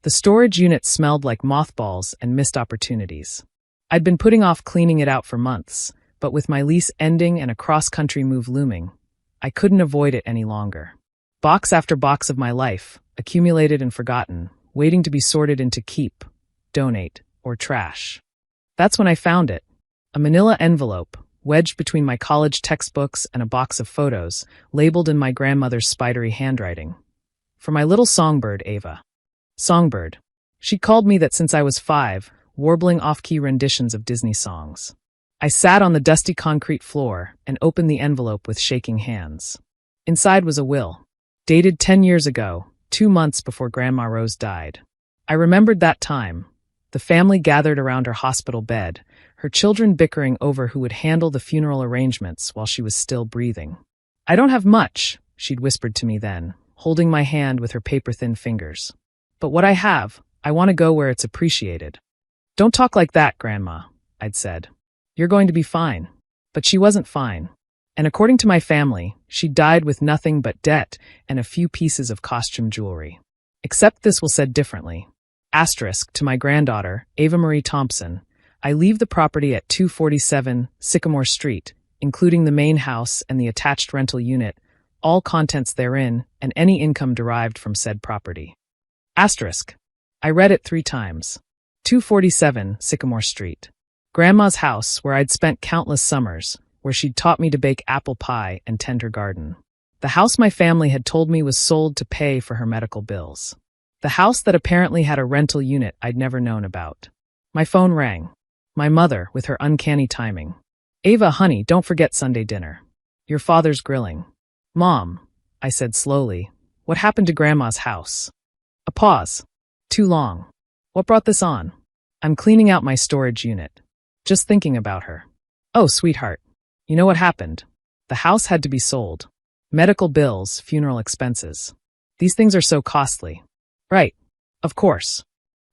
The storage unit smelled like mothballs and missed opportunities. I'd been putting off cleaning it out for months, but with my lease ending and a cross-country move looming, I couldn't avoid it any longer. Box after box of my life, accumulated and forgotten, waiting to be sorted into keep, donate, or trash. That's when I found it. A manila envelope, wedged between my college textbooks and a box of photos, labeled in my grandmother's spidery handwriting. For my little songbird, Ava. Songbird. She called me that since I was 5, warbling off-key renditions of Disney songs. I sat on the dusty concrete floor and opened the envelope with shaking hands. Inside was a will, dated 10 years ago, 2 months before Grandma Rose died. I remembered that time. The family gathered around her hospital bed, her children bickering over who would handle the funeral arrangements while she was still breathing. "I don't have much," she'd whispered to me then, holding my hand with her paper-thin fingers. "But what I have, I want to go where it's appreciated." "Don't talk like that, Grandma," I'd said. "You're going to be fine." But she wasn't fine. And according to my family, she died with nothing but debt and a few pieces of costume jewelry. Except this was said differently. Asterisk to my granddaughter, Ava Marie Thompson, I leave the property at 247 Sycamore Street, including the main house and the attached rental unit, all contents therein, and any income derived from said property. Asterisk. I read it 3 times. 247 Sycamore Street. Grandma's house, where I'd spent countless summers, where she'd taught me to bake apple pie and tend her garden. The house my family had told me was sold to pay for her medical bills. The house that apparently had a rental unit I'd never known about. My phone rang. My mother, with her uncanny timing. "Ava, honey, don't forget Sunday dinner. Your father's grilling." "Mom," I said slowly, "what happened to Grandma's house?" A pause. Too long. "What brought this on?" "I'm cleaning out my storage unit. Just thinking about her." "Oh, sweetheart. You know what happened? The house had to be sold. Medical bills, funeral expenses. These things are so costly." "Right. Of course."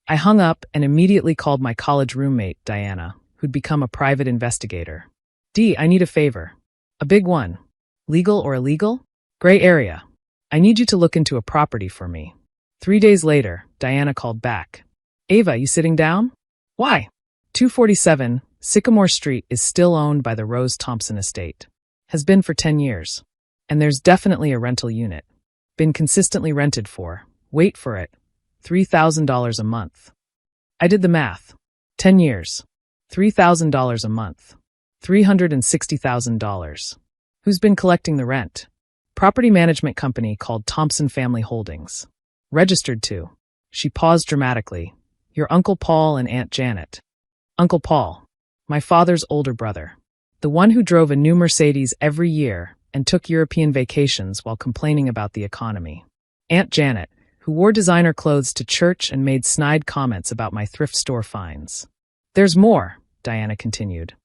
I hung up and immediately called my college roommate, Diana, who'd become a private investigator. "Dee, I need a favor. A big one. Legal or illegal? Gray area. I need you to look into a property for me." 3 days later, Diana called back. "Ava, you sitting down?" "Why?" 247 Sycamore Street is still owned by the Rose Thompson estate. Has been for 10 years. And there's definitely a rental unit. Been consistently rented for, wait for it, $3,000 a month. I did the math. 10 years. $3,000 a month. $360,000. Who's been collecting the rent? Property management company called Thompson Family Holdings. Registered to. She paused dramatically. Your Uncle Paul and Aunt Janet. Uncle Paul. My father's older brother. The one who drove a new Mercedes every year and took European vacations while complaining about the economy. Aunt Janet, who wore designer clothes to church and made snide comments about my thrift store finds. "There's more," Diana continued.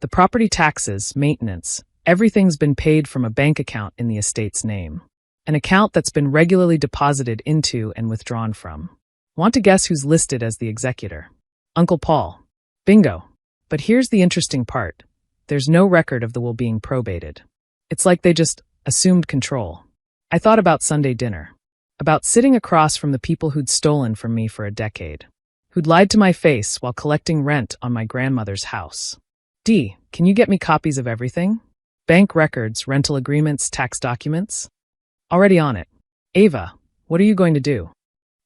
"The property taxes, maintenance, everything's been paid from a bank account in the estate's name. An account that's been regularly deposited into and withdrawn from. Want to guess who's listed as the executor? Uncle Paul. Bingo. But here's the interesting part. There's no record of the will being probated. It's like they just assumed control. I thought about Sunday dinner. About sitting across from the people who'd stolen from me for a decade. Who'd lied to my face while collecting rent on my grandmother's house. "Dee, can you get me copies of everything? Bank records, rental agreements, tax documents?" "Already on it." "Ava, what are you going to do?"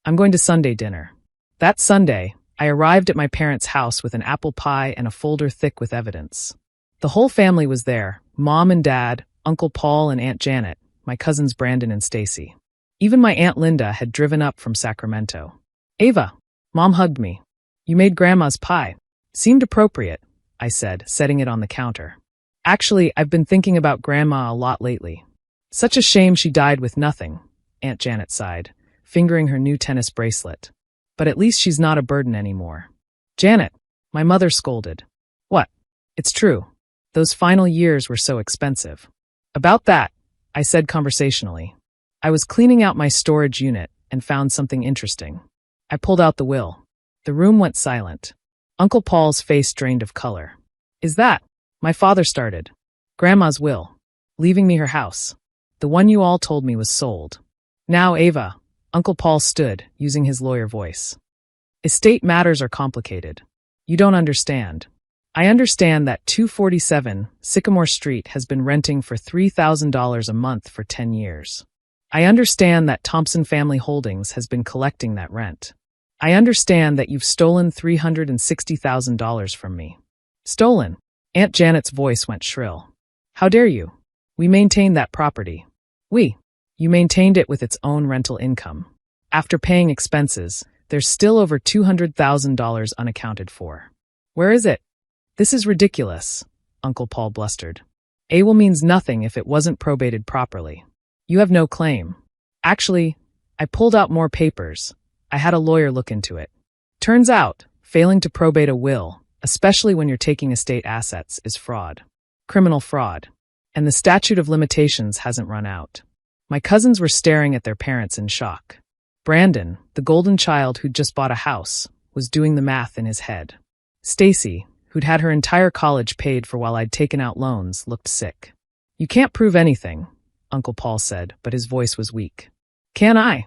"I'm going to Sunday dinner." That Sunday, I arrived at my parents' house with an apple pie and a folder thick with evidence. The whole family was there, Mom and Dad, Uncle Paul and Aunt Janet, my cousins Brandon and Stacy. Even my Aunt Linda had driven up from Sacramento. "Ava," Mom hugged me. "You made Grandma's pie. Seemed appropriate," I said, setting it on the counter. "Actually, I've been thinking about Grandma a lot lately. Such a shame she died with nothing," Aunt Janet sighed, fingering her new tennis bracelet. "But at least she's not a burden anymore." "Janet," my mother scolded. "What?" "It's true. Those final years were so expensive." "About that," I said conversationally. I was cleaning out my storage unit and found something interesting. I pulled out the will. The room went silent. Uncle Paul's face drained of color. "Is that?" My father started. "Grandma's will. Leaving me her house. The one you all told me was sold. Now, Ava," Uncle Paul stood, using his lawyer voice. Estate matters are complicated. You don't understand. I understand that 247 Sycamore Street has been renting for $3,000 a month for 10 years. I understand that Thompson Family Holdings has been collecting that rent. I understand that you've stolen $360,000 from me. Stolen? Aunt Janet's voice went shrill. How dare you? We maintained that property. You maintained it with its own rental income. After paying expenses, there's still over $200,000 unaccounted for. Where is it? This is ridiculous, Uncle Paul blustered. AWOL means nothing if it wasn't probated properly. You have no claim. Actually, I pulled out more papers. I had a lawyer look into it. Turns out, failing to probate a will, especially when you're taking estate assets, is fraud. Criminal fraud. And the statute of limitations hasn't run out. My cousins were staring at their parents in shock. Brandon, the golden child who'd just bought a house, was doing the math in his head. Stacy, who'd had her entire college paid for while I'd taken out loans, looked sick. You can't prove anything, Uncle Paul said, but his voice was weak. Can I?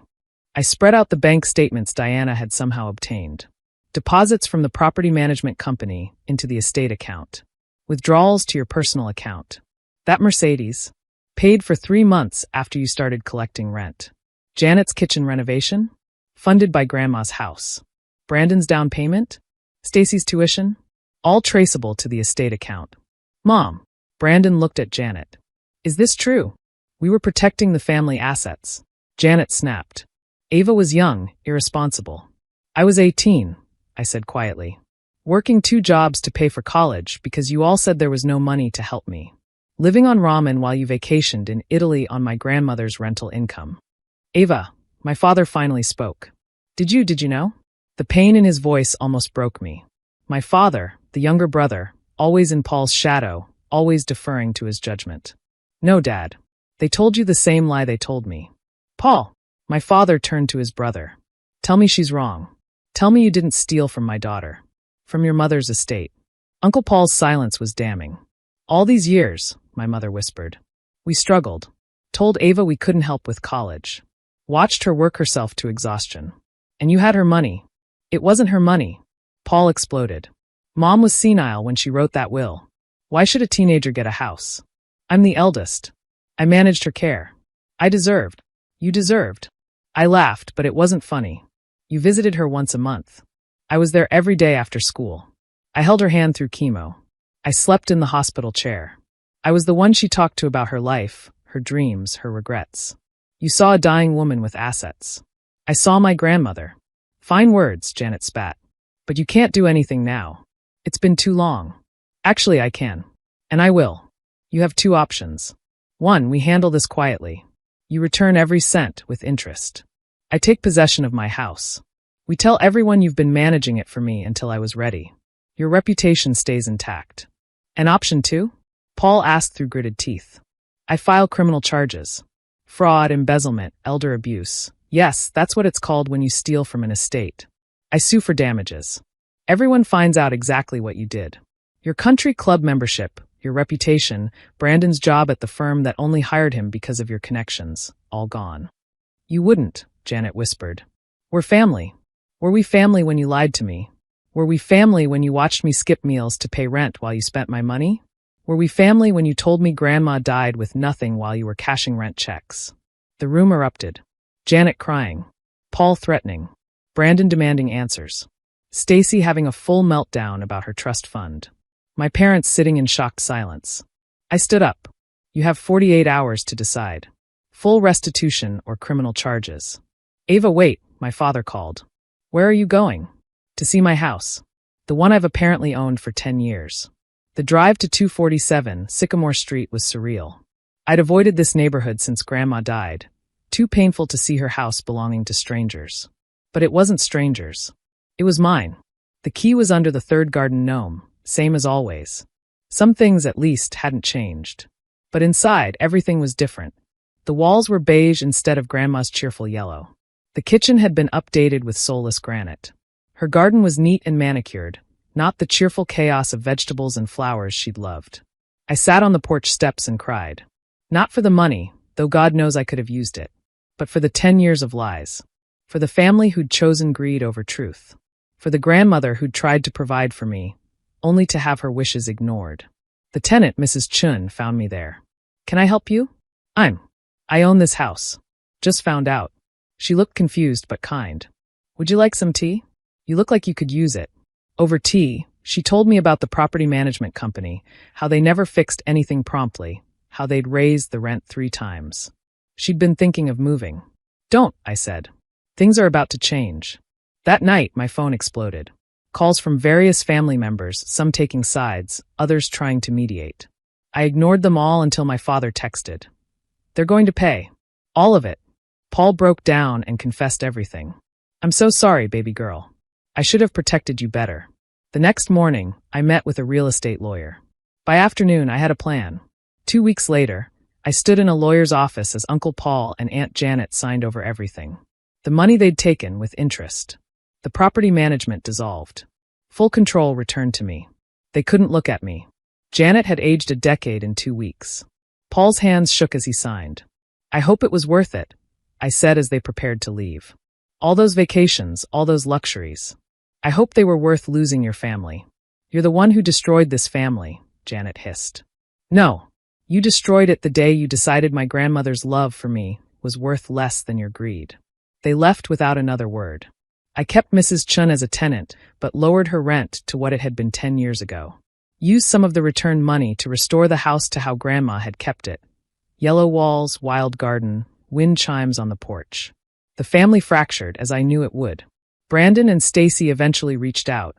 I spread out the bank statements Diana had somehow obtained. Deposits from the property management company into the estate account. Withdrawals to your personal account. That Mercedes, paid for 3 months after you started collecting rent. Janet's kitchen renovation, funded by Grandma's house. Brandon's down payment, Stacy's tuition, all traceable to the estate account. Mom, Brandon looked at Janet. Is this true? We were protecting the family assets. Janet snapped. Ava was young, irresponsible. I was 18, I said quietly. Working 2 jobs to pay for college because you all said there was no money to help me. Living on ramen while you vacationed in Italy on my grandmother's rental income. Ava, my father finally spoke. Did you know? The pain in his voice almost broke me. My father, the younger brother, always in Paul's shadow, always deferring to his judgment. No, Dad. They told you the same lie they told me. Paul, my father turned to his brother. Tell me she's wrong. Tell me you didn't steal from my daughter. From your mother's estate. Uncle Paul's silence was damning. All these years, my mother whispered. We struggled. Told Ava we couldn't help with college. Watched her work herself to exhaustion. And you had her money. It wasn't her money. Paul exploded. Mom was senile when she wrote that will. Why should a teenager get a house? I'm the eldest. I managed her care. I deserved. You deserved. I laughed, but it wasn't funny. You visited her once a month. I was there every day after school. I held her hand through chemo. I slept in the hospital chair. I was the one she talked to about her life, her dreams, her regrets. You saw a dying woman with assets. I saw my grandmother. Fine words, Janet spat. But you can't do anything now. It's been too long. Actually, I can. And I will. You have 2 options. 1, we handle this quietly. You return every cent with interest. I take possession of my house. We tell everyone you've been managing it for me until I was ready. Your reputation stays intact. And option 2? Paul asked through gritted teeth. I file criminal charges. Fraud, embezzlement, elder abuse. Yes, that's what it's called when you steal from an estate. I sue for damages. Everyone finds out exactly what you did. Your country club membership, your reputation, Brandon's job at the firm that only hired him because of your connections, all gone. You wouldn't, Janet whispered. We're family. Were we family when you lied to me? Were we family when you watched me skip meals to pay rent while you spent my money? Were we family when you told me Grandma died with nothing while you were cashing rent checks? The room erupted. Janet crying. Paul threatening. Brandon demanding answers. Stacy having a full meltdown about her trust fund. My parents sitting in shocked silence. I stood up. You have 48 hours to decide. Full restitution or criminal charges. Ava, wait, my father called. Where are you going? To see my house. The one I've apparently owned for 10 years. The drive to 247 Sycamore Street was surreal. I'd avoided this neighborhood since Grandma died. Too painful to see her house belonging to strangers. But it wasn't strangers. It was mine. The key was under the 3rd garden gnome, same as always. Some things, at least, hadn't changed. But inside, everything was different. The walls were beige instead of Grandma's cheerful yellow. The kitchen had been updated with soulless granite. Her garden was neat and manicured, not the cheerful chaos of vegetables and flowers she'd loved. I sat on the porch steps and cried. Not for the money, though God knows I could have used it, but for the 10 years of lies. For the family who'd chosen greed over truth. For the grandmother who'd tried to provide for me, only to have her wishes ignored. The tenant, Mrs. Chun, found me there. "Can I help you?" I own this house. Just found out." She looked confused but kind. "Would you like some tea? You look like you could use it." Over tea, she told me about the property management company, how they never fixed anything promptly, how they'd raised the rent 3 times. She'd been thinking of moving. "Don't," I said. "Things are about to change." That night, my phone exploded. Calls from various family members, some taking sides, others trying to mediate. I ignored them all until my father texted. "They're going to pay. All of it." Paul broke down and confessed everything. "I'm so sorry, baby girl. I should have protected you better." The next morning, I met with a real estate lawyer. By afternoon, I had a plan. 2 weeks later, I stood in a lawyer's office as Uncle Paul and Aunt Janet signed over everything. The money they'd taken with interest. The property management dissolved. Full control returned to me. They couldn't look at me. Janet had aged a decade in 2 weeks. Paul's hands shook as he signed. "I hope it was worth it," I said as they prepared to leave. "All those vacations, all those luxuries. I hope they were worth losing your family." "You're the one who destroyed this family," Janet hissed. "No, you destroyed it the day you decided my grandmother's love for me was worth less than your greed." They left without another word. I kept Mrs. Chun as a tenant, but lowered her rent to what it had been 10 years ago. Used some of the returned money to restore the house to how Grandma had kept it. Yellow walls, wild garden, wind chimes on the porch. The family fractured, as I knew it would. Brandon and Stacy eventually reached out,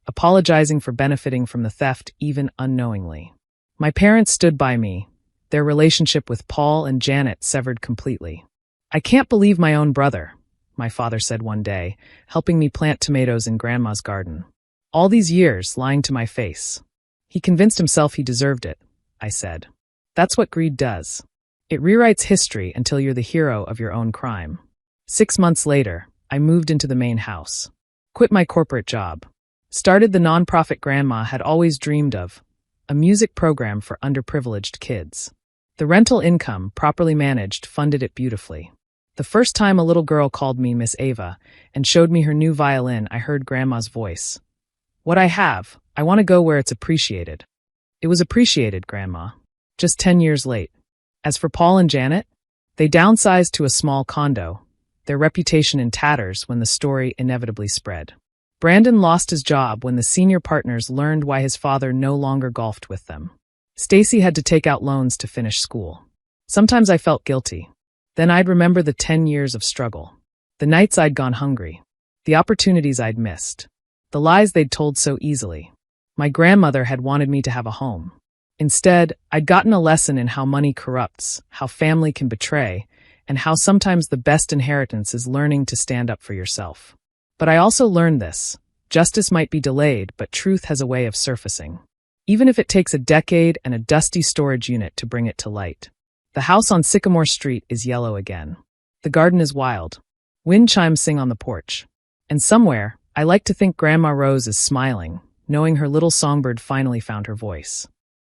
apologizing for benefiting from the theft even unknowingly. My parents stood by me, their relationship with Paul and Janet severed completely. "I can't believe my own brother," my father said one day, helping me plant tomatoes in Grandma's garden. "All these years lying to my face." "He convinced himself he deserved it," I said. "That's what greed does. It rewrites history until you're the hero of your own crime." 6 months later, I moved into the main house. Quit my corporate job. Started the nonprofit Grandma had always dreamed of, a music program for underprivileged kids. The rental income, properly managed, funded it beautifully. The first time a little girl called me Miss Ava and showed me her new violin, I heard Grandma's voice. "What I have, I want to go where it's appreciated." It was appreciated, Grandma. Just 10 years late. As for Paul and Janet, they downsized to a small condo, their reputation in tatters when the story inevitably spread. Brandon lost his job when the senior partners learned why his father no longer golfed with them. Stacy had to take out loans to finish school. Sometimes I felt guilty. Then I'd remember the 10 years of struggle. The nights I'd gone hungry. The opportunities I'd missed. The lies they'd told so easily. My grandmother had wanted me to have a home. Instead, I'd gotten a lesson in how money corrupts, how family can betray, and how sometimes the best inheritance is learning to stand up for yourself. But I also learned this. Justice might be delayed, but truth has a way of surfacing. Even if it takes a decade and a dusty storage unit to bring it to light. The house on Sycamore Street is yellow again. The garden is wild. Wind chimes sing on the porch. And somewhere, I like to think Grandma Rose is smiling, knowing her little songbird finally found her voice.